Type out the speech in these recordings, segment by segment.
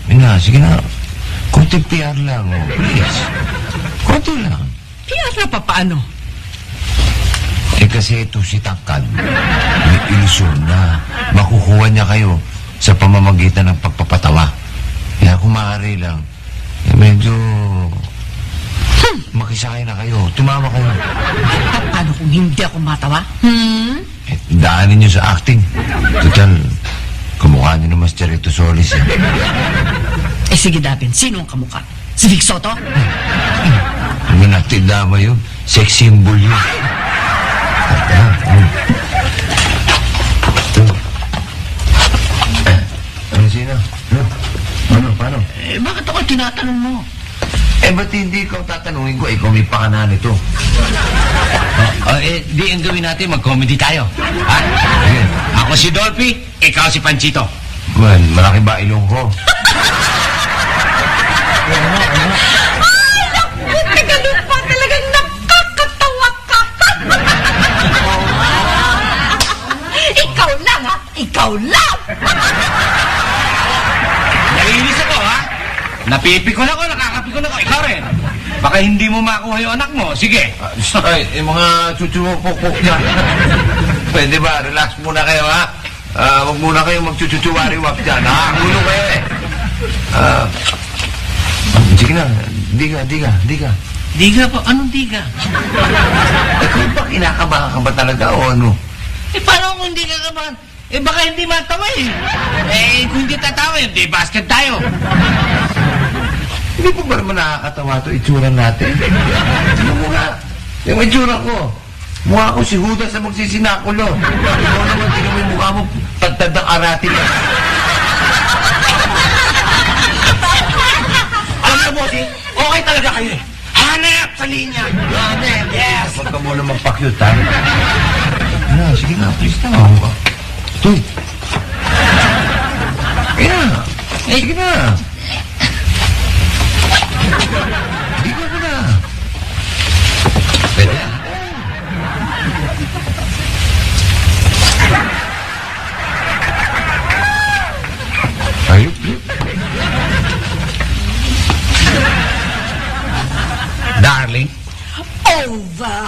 Yun na, sige na. Kunting PR lang, oh. Please. Kunti lang. PR na pa paano? Kasi ito si Tangkad. May ilusyon na makukuha niya kayo sa pamamagitan ng pagpapatawa. Kaya kung maaari lang, medyo makisakay na kayo. Tumama kayo. Paano kung hindi ako matawa? Daanin niyo sa acting. Total, kamukha niyo naman si Charito Solis. Sige, Davin. Sino ang kamukha? Si Vic Soto? Ano natin dama yun? Sex symbol yun. Ano sino? Paano? Bakit ako tinatanong mo? Ba't hindi ikaw tatanungin ko? Ikaw may pakanahan ito. Di ang gawin natin, mag-comedy tayo. Ha? Ako si Dolphy, ikaw si Panchito. Man, malaki ba ilong ko? Buti ganun pa, talagang nakakatawa ka. Ikaw lang, ha? Ikaw lang! Naiinis ako, ha? Napipikon ako, nakakapikon ako. Ikaw rin. Baka hindi mo makuha yung anak mo. Sige. Ay, yung mga chuchu-pok-pok niya. Pwede ba? Relax muna kayo, ha? Huwag muna kayo magchuchuchuwari-wap dyan. Nakakulo kayo, eh. Sige na. Diga. Diga po? Anong diga? Kung ba kinakabahan ka ba talaga o ano? Paano kung hindi ka kabahan? Baka hindi matawa kung hindi tatawa, hindi basket tayo. Hindi po ba naman nakakatawa ito itsura natin? Ano mo nga? Yung itsura ko. Mukha ko si Judas na magsisinakulo. Ikaw naman, tingnan mo yung mukha mo, tagtad ng aratin. Alam mo, bossy, okay talaga kayo eh. Hanap sa linya. Hanap, yes. Huwag ka muna magpa-cute, ha? Sige na, please na. Ito. Kaya. Sige na. Diga ko na. Pwede na. Ayup. Darling. Over!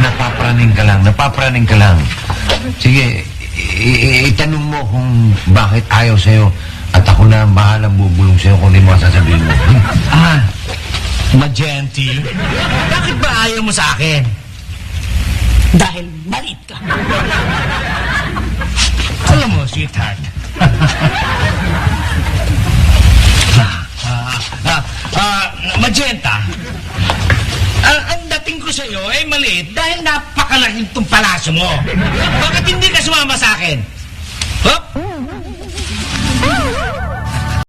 Napapraning ka lang. Sige, itanong mo kung bakit ayaw sa'yo at ako na ang bahalang bubulong sa'yo kung hindi mo sasabihin mo. Magenti. Bakit ba ayaw mo sa akin? Dahil maliit ka. Alam mo, sweetheart. Magenta. Ang dating ko sa'yo ay maliit dahil napakalaking tong palasyo mo. Bakit hindi ka sumama sa akin? Hop!